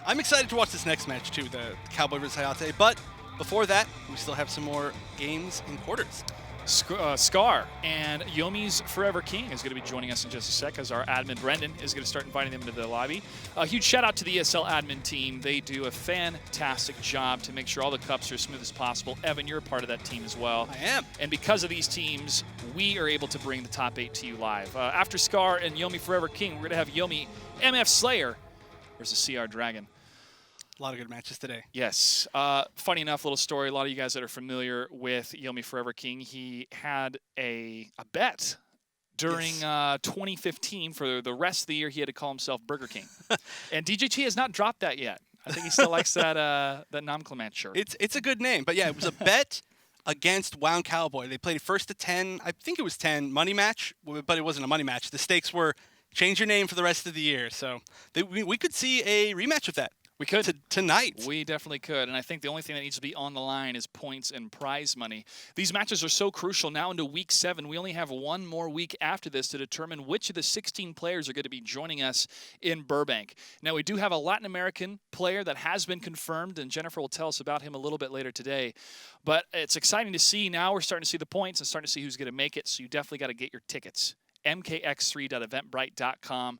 I'm excited to watch this next match too, the Cowboy vs. Hayate. But before that, we still have some more games in quarters. Scar and Yomi's Forever King is going to be joining us in just a sec, as our admin Brendan is going to start inviting them into the lobby. A huge shout out to the ESL admin team. They do a fantastic job to make sure all the cups are as smooth as possible. Evan, you're a part of that team as well. I am. And because of these teams, we are able to bring the top 8 to you live. After Scar and Yomi Forever King, we're going to have Yomi MF Slayer versus CR Dragon. A lot of good matches today. Yes. Funny enough, little story. A lot of you guys that are familiar with Yomi Forever King, he had a bet during 2015. For the rest of the year, he had to call himself Burger King. And DJT has not dropped that yet. I think he still likes that nomenclature shirt. It's a good name. But yeah, it was a bet against Wound Cowboy. They played first to 10. I think it was 10 money match, but it wasn't a money match. The stakes were change your name for the rest of the year. So we could see a rematch with that. We could. Tonight. We definitely could. And I think the only thing that needs to be on the line is points and prize money. These matches are so crucial now into week 7. We only have one more week after this to determine which of the 16 players are going to be joining us in Burbank. Now, we do have a Latin American player that has been confirmed, and Jennifer will tell us about him a little bit later today. But it's exciting to see. Now we're starting to see the points and starting to see who's going to make it, so you definitely got to get your tickets. MKX3.eventbrite.com.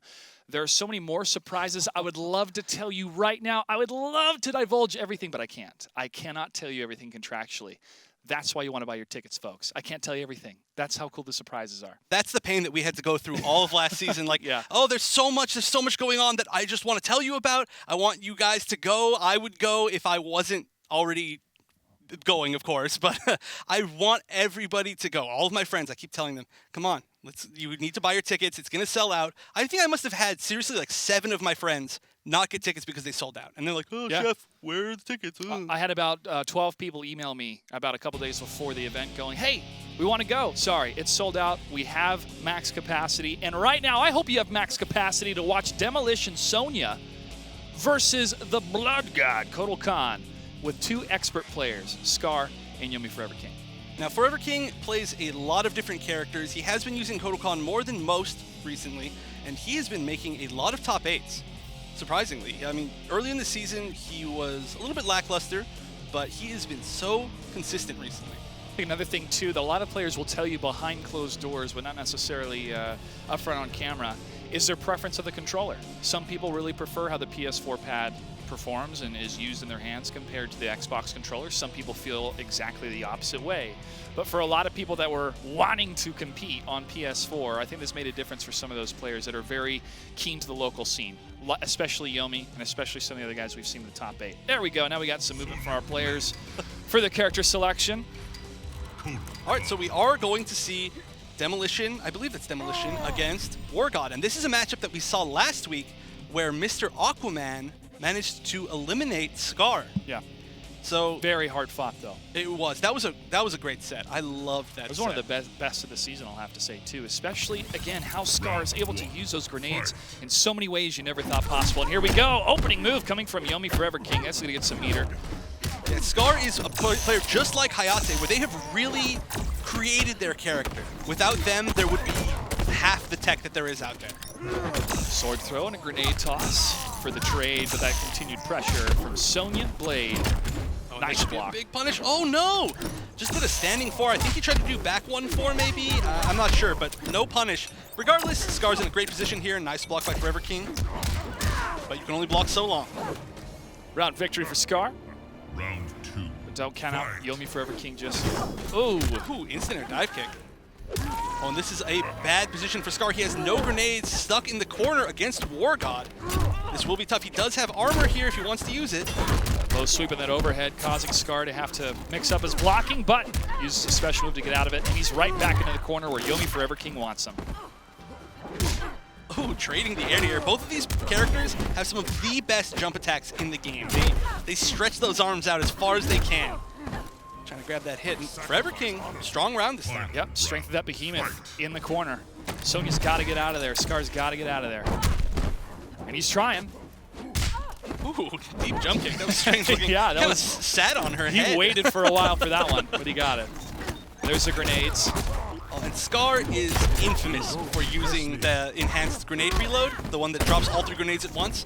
There are so many more surprises I would love to tell you right now. I would love to divulge everything, but I can't. I cannot tell you everything contractually. That's why you want to buy your tickets, folks. I can't tell you everything. That's how cool the surprises are. That's the pain that we had to go through all of last season. Like, oh, there's so much going on that I just want to tell you about. I want you guys to go. I would go if I wasn't already going, of course, but I want everybody to go. All of my friends, I keep telling them, come on, you need to buy your tickets. It's going to sell out. I think I must have had, seriously, like 7 of my friends not get tickets because they sold out. And they're like, oh, Chef, where are the tickets? I had about 12 people email me about a couple days before the event going, hey, we want to go. Sorry, it's sold out. We have max capacity. And right now, I hope you have max capacity to watch Demolition Sonya versus the Blood God, Kotal Khan, with 2 expert players, Scar and Yomi Forever King. Now, Forever King plays a lot of different characters. He has been using Kotal Khan more than most recently, and he has been making a lot of top 8s, surprisingly. I mean, early in the season, he was a little bit lackluster, but he has been so consistent recently. Another thing, too, that a lot of players will tell you behind closed doors, but not necessarily up front on camera, is their preference of the controller. Some people really prefer how the PS4 pad performs and is used in their hands compared to the Xbox controller. Some people feel exactly the opposite way. But for a lot of people that were wanting to compete on PS4, I think this made a difference for some of those players that are very keen to the local scene, especially Yomi and especially some of the other guys we've seen in the top 8. There we go. Now we got some movement from our players for the character selection. All right, so we are going to see Demolition, I believe it's Demolition, against War God. And this is a matchup that we saw last week where Mr. Aquaman managed to eliminate Scar. Yeah. So very hard fought, though. It was. That was a great set. I loved that. It was one of the best of the season, I'll have to say, too. Especially, again, how Scar is able to use those grenades in so many ways you never thought possible. And here we go. Opening move coming from Yomi Forever King. That's going to get some meter. Yeah, Scar is a player just like Hayate, where they have really created their character. Without them, there would be half the tech that there is out there. Sword throw and a grenade toss for the trade, but that continued pressure from Sonya Blade. Oh, nice block. Big punish. Oh, no! Just did a standing 4. I think he tried to do back 1-4 maybe. I'm not sure, but no punish. Regardless, Scar's in a great position here. Nice block by Forever King. But you can only block so long. Round victory for Scar. Round 2. But don't count out Yomi Forever King just... Ooh, instant air dive kick. Oh, and this is a bad position for Scar. He has no grenades, stuck in the corner against War God. This will be tough. He does have armor here if he wants to use it. Low sweep in that overhead, causing Scar to have to mix up his blocking, but uses a special move to get out of it, and he's right back into the corner where Yomi Forever King wants him. Oh, trading the air-to-air. Both of these characters have some of the best jump attacks in the game. They stretch those arms out as far as they can. Trying to grab that hit. And Forever King, strong round this time. Yep, strength of that behemoth in the corner. Sonya's got to get out of there. Scar's got to get out of there. And he's trying. Ooh, deep jump kick. That was strange looking. Yeah, that was sat on her head. He waited for a while for that one, but he got it. There's the grenades. Oh, and Scar is infamous for using the enhanced grenade reload, the one that drops all 3 grenades at once.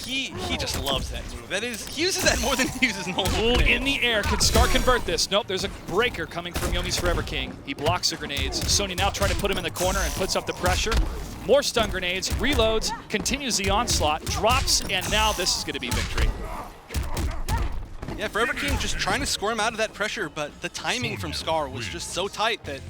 He just loves that move. That is, he uses that more than he uses normal. Ooh, in the air. Can Scar convert this? Nope, there's a breaker coming from Yomi's Forever King. He blocks the grenades. Sonya now trying to put him in the corner and puts up the pressure. More stun grenades, reloads, continues the onslaught, drops, and now this is going to be victory. Yeah, Forever King just trying to score him out of that pressure, but the timing from Scar was just so tight that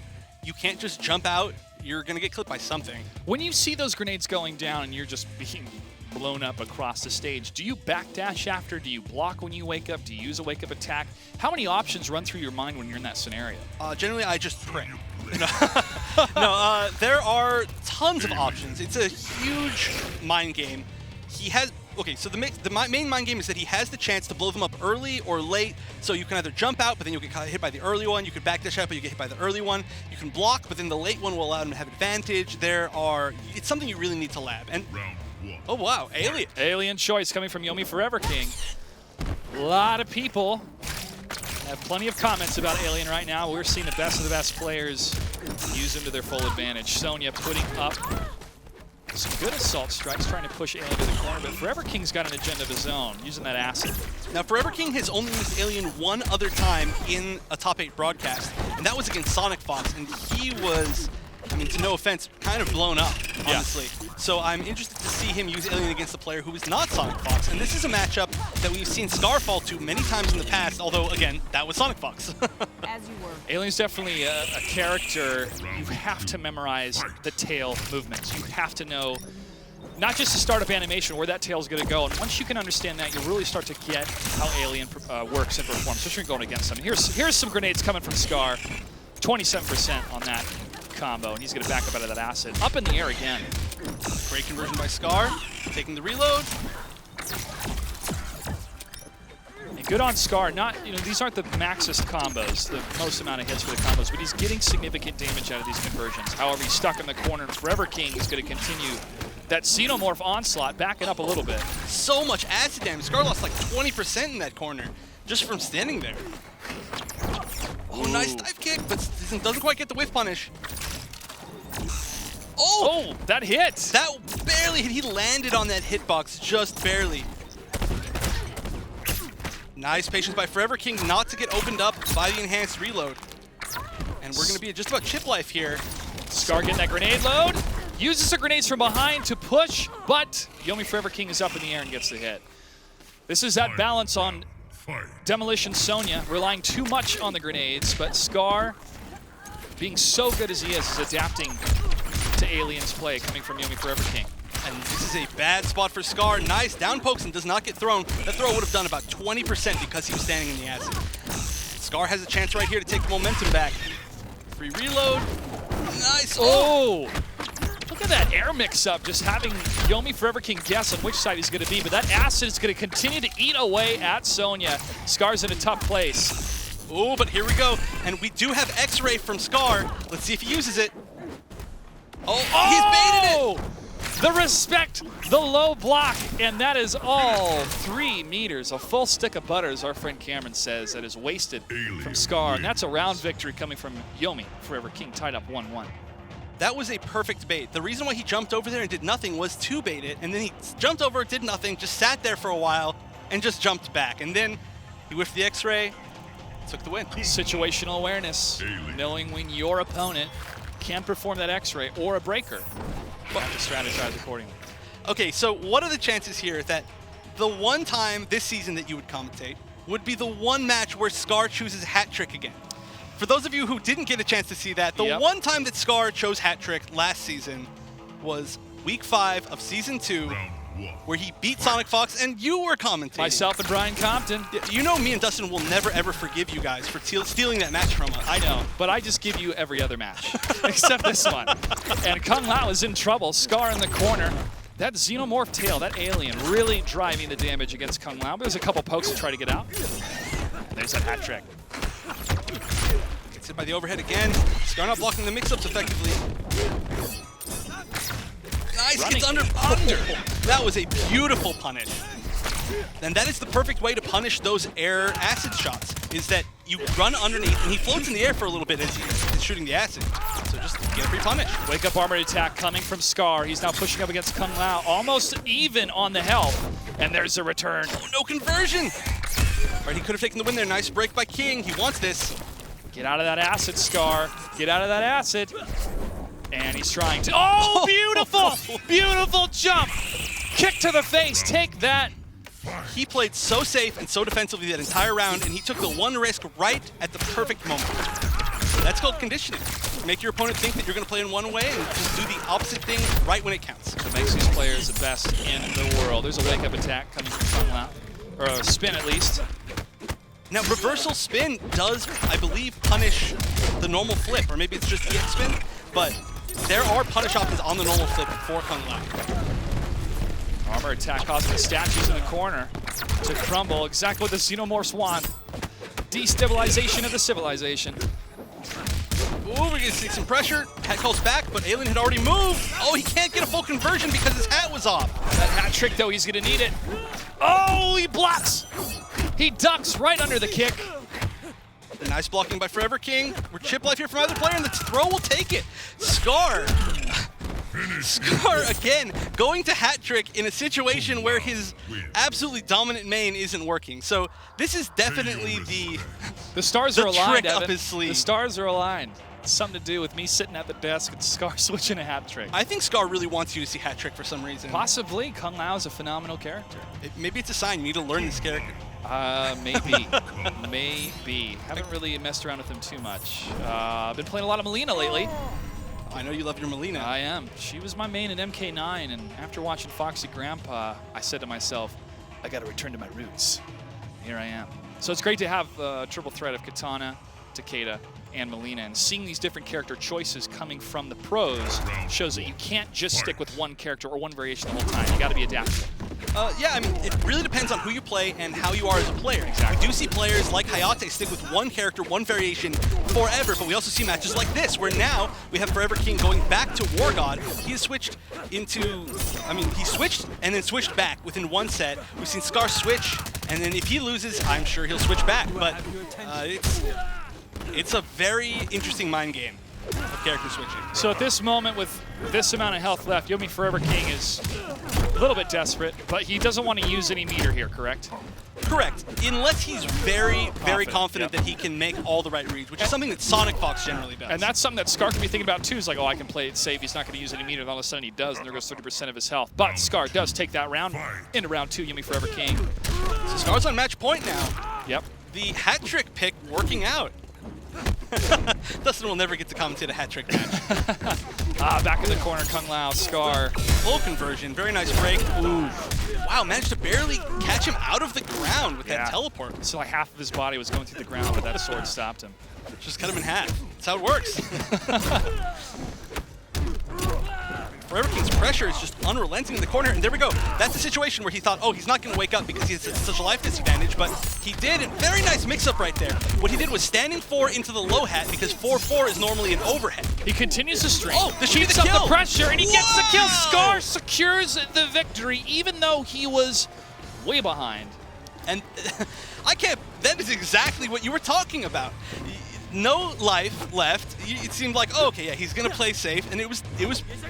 you can't just jump out. You're going to get clipped by something. When you see those grenades going down and you're just being blown up across the stage, do you backdash after? Do you block when you wake up? Do you use a wake-up attack? How many options run through your mind when you're in that scenario? Generally, I just pray. No, there are tons of options. It's a huge mind game. He has... Okay, so the main mind game is that he has the chance to blow them up early or late, so you can either jump out, but then you'll get hit by the early one. You could backdash out, but you get hit by the early one. You can block, but then the late one will allow him to have advantage. It's something you really need to lab. And oh wow, Alien. Alien choice coming from Yomi Forever King. A lot of people have plenty of comments about Alien right now. We're seeing the best of the best players use him to their full advantage. Sonya putting up some good assault strikes, trying to push Alien to the corner, but Forever King's got an agenda of his own, using that acid. Now, Forever King has only used Alien one other time in a top 8 broadcast, and that was against Sonic Fox, and he was, I mean, to no offense, kind of blown up, honestly. Yeah. So I'm interested to see him use Alien against a player who is not Sonic Fox, and this is a matchup that we've seen Scar fall to many times in the past, although, again, that was Sonic Fox. As you were. Alien's definitely a character. You have to memorize the tail movements. You have to know not just the startup animation, where that tail's going to go, and once you can understand that, you really start to get how Alien works and performs, especially when going against them. Here's some grenades coming from Scar, 27% on that combo, and he's going to back up out of that acid. Up in the air again. Great conversion by Scar, taking the reload. And good on Scar. These aren't the maxest combos, the most amount of hits for the combos, but he's getting significant damage out of these conversions. However, he's stuck in the corner, and Forever King is going to continue that Xenomorph onslaught, back it up a little bit. So much acid damage. Scar lost like 20% in that corner just from standing there. Oh, nice dive kick, but doesn't quite get the whiff punish. Oh, that hit. That barely hit. He landed on that hitbox just barely. Nice patience by Forever King not to get opened up by the enhanced reload. And we're going to be at just about chip life here. Scar getting that grenade load. Uses the grenades from behind to push, but Yomi Forever King is up in the air and gets the hit. This is that balance on Demolition Sonya, relying too much on the grenades, but Scar, being so good as he is adapting to Alien's play coming from Yomi Forever King. And this is a bad spot for Scar. Nice down pokes and does not get thrown. That throw would have done about 20% because he was standing in the acid. Scar has a chance right here to take the momentum back. Free reload. Nice. Oh! Look at that air mix-up, just having Yomi Forever King guess on which side he's going to be, but that acid is going to continue to eat away at Sonya. Scar's in a tough place. Oh, but here we go. And we do have X-Ray from Scar. Let's see if he uses it. Oh, he's baited it! The respect, the low block, and that is all 3 meters. A full stick of butter, as our friend Cameron says, that is wasted from Scar. And that's a round victory coming from Yomi Forever King, tied up 1-1. That was a perfect bait. The reason why he jumped over there and did nothing was to bait it, and then he jumped over, did nothing, just sat there for a while, and just jumped back. And then he whiffed the X-Ray, took the win. Situational awareness, knowing when your opponent can perform that X-Ray or a breaker. You have to strategize accordingly. Okay, so what are the chances here that the one time this season that you would commentate would be the one match where Scar chooses hat trick again? For those of you who didn't get a chance to see that, the one time that Scar chose hat trick last season was week 5 of season 2, where he beat Sonic Fox, and you were commentating. Myself and Brian Compton. You know me and Dustin will never ever forgive you guys for stealing that match from us. I know, but I just give you every other match, except this one. And Kung Lao is in trouble. Scar in the corner. That Xenomorph tail, that Alien, really driving the damage against Kung Lao. There's a couple pokes to try to get out. And there's that hat trick. Gets hit by the overhead again. Scar not blocking the mix-ups effectively. Nice, Running. gets under. That was a beautiful punish. And that is the perfect way to punish those air acid shots, is that you run underneath, and he floats in the air for a little bit as he's shooting the acid. So just get a free punish. Wake up armored attack coming from Scar. He's now pushing up against Kung Lao, almost even on the health. And there's a return. Oh, no conversion. All right, he could have taken the win there. Nice break by King. He wants this. Get out of that acid, Scar. Get out of that acid. And he's trying to. Oh, beautiful! Beautiful jump. Kick to the face. Take that. He played so safe and so defensively that entire round, and he took the one risk right at the perfect moment. That's called conditioning. Make your opponent think that you're going to play in one way and just do the opposite thing right when it counts. So it makes these players the best in the world. There's a wake-up attack coming from Kung Lao, or a spin at least. Now, reversal spin does, I believe, punish the normal flip, or maybe it's just EX spin, but there are punish options on the normal flip for Kung Lao. Armor attack causing the statues in the corner to crumble, exactly what the Xenomorphs want. Destabilization of the civilization. Ooh, we're gonna see some pressure. Hat calls back, but Alien had already moved. Oh, he can't get a full conversion because his hat was off. That hat trick, though, he's gonna need it. Oh, he blocks. He ducks right under the kick. Nice blocking by Forever King. We're chip life here from either player, and the throw will take it. Scar again going to hat trick in a situation where his absolutely dominant main isn't working. So this is definitely the stars are aligned, trick Evan. up his sleeve. The stars are aligned. It's something to do with me sitting at the desk and Scar switching a hat trick. I think Scar really wants you to see hat trick for some reason. Possibly. Kung Lao is a phenomenal character. Maybe it's a sign you need to learn this character. Maybe. Maybe. Haven't really messed around with him too much. I've been playing a lot of Melina lately. I know you love your Melina. I am. She was my main in MK9, and after watching Foxy Grandpa, I said to myself, I got to return to my roots. Here I am. So it's great to have a triple threat of Katana, Takeda, and Melina, and seeing these different character choices coming from the pros shows that you can't just stick with one character or one variation the whole time. You got to be adaptable. Yeah, I mean, it really depends on who you play and how you are as a player. Exactly. We do see players like Hayate stick with one character, one variation forever, but we also see matches like this, where now we have Forever King going back to War God. He has switched into, I mean, he switched and then switched back within one set. We've seen Scar switch, and then if he loses, I'm sure he'll switch back. But it's a very interesting mind game of character switching. So at this moment, with this amount of health left, YOMI Forever King is a little bit desperate, but he doesn't want to use any meter here, correct? Correct, unless he's very confident that he can make all the right reads, which is something that Sonic Fox generally does. And that's something that Scar can be thinking about too. Is like, oh, I can play it safe. He's not going to use any meter. And all of a sudden he does, and there goes 30% of his health. But Scar does take that round into round 2. YOMI Forever King. So Scar's on match point now. Yep. The hat trick pick working out. Dustin will never get to commentate a hat trick match. Back in the corner, Kung Lao, Scar. Full conversion, very nice break. Ooh. Wow, managed to barely catch him out of the ground with that teleport. So like half of his body was going through the ground, but that sword stopped him. Just cut him in half. That's how it works. Forever King's pressure is just unrelenting in the corner, and there we go. That's the situation where he thought, oh, he's not going to wake up because he has such a life disadvantage, but he did. Very nice mix-up right there. What he did was standing 4 into the low hat because 4-4 is normally an overhead. He continues to string. Oh, this should be the keeps kill. up the pressure, and he gets the kill. Scar secures the victory, even though he was way behind. And I can't, that is exactly what you were talking about. No life left. It seemed like, oh, okay, yeah, he's gonna play safe, and it was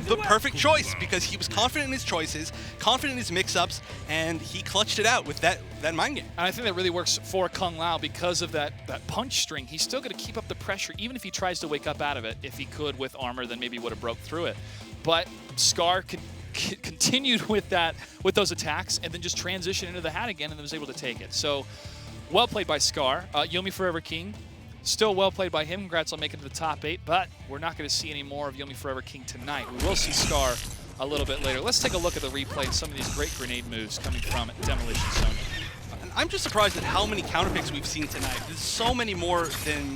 the perfect choice because he was confident in his choices, confident in his mix-ups, and he clutched it out with that mind game. And I think that really works for Kung Lao because of that punch string. He's still gonna keep up the pressure, even if he tries to wake up out of it. If he could with armor, then maybe would have broke through it. But Scar continued with those attacks, and then just transitioned into the hat again, and was able to take it. So, well played by Scar. YOMI Forever King. Still well played by him. Congrats on making it to the top 8, but we're not going to see any more of YOMI Forever King tonight. We will see Scar a little bit later. Let's take a look at the replay and some of these great grenade moves coming from Demolition Zone. And I'm just surprised at how many counter picks we've seen tonight. There's so many more than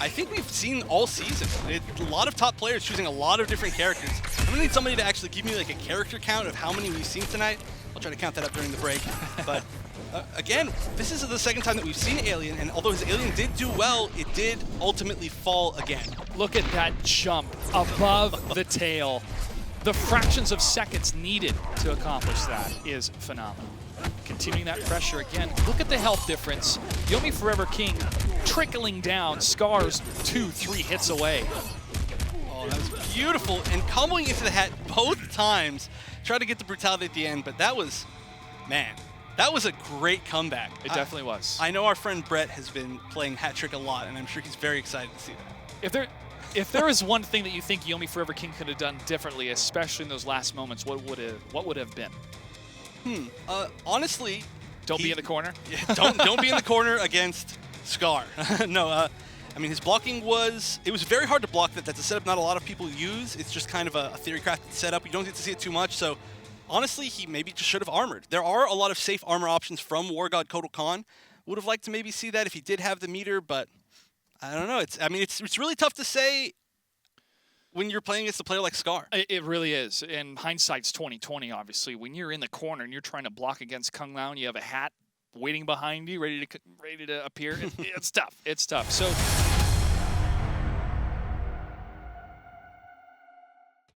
I think we've seen all season. A lot of top players choosing a lot of different characters. I'm going to need somebody to actually give me like a character count of how many we've seen tonight. I'll try to count that up during the break. But again, this is the second time that we've seen Alien, and although his Alien did do well, it did ultimately fall again. Look at that jump above the tail. The fractions of seconds needed to accomplish that is phenomenal. Continuing that pressure again. Look at the health difference. YOMI Forever King trickling down. Scar's 2-3 hits away. Oh, that was beautiful. And comboing into the hat both times. Tried to get the brutality at the end, but that was Man, that was a great comeback. It definitely was. I know our friend Brett has been playing Hat Trick a lot, and I'm sure he's very excited to see that. If there is one thing that you think YOMI Forever King could have done differently, especially in those last moments, what would have been? Honestly, don't be in the corner. don't be in the corner against Scar. No, I mean, his blocking was very hard to block that. That's a setup not a lot of people use. It's just kind of a theory-crafted setup. You don't get to see it too much, so honestly, he maybe just should have armored. There are a lot of safe armor options from War God Kotal Khan. Would have liked to maybe see that if he did have the meter, but I don't know. It's really tough to say when you're playing against a player like Scar. It really is. And hindsight's 20/20, obviously. When you're in the corner and you're trying to block against Kung Lao and you have a hat waiting behind you, ready to appear, it's tough. It's tough. So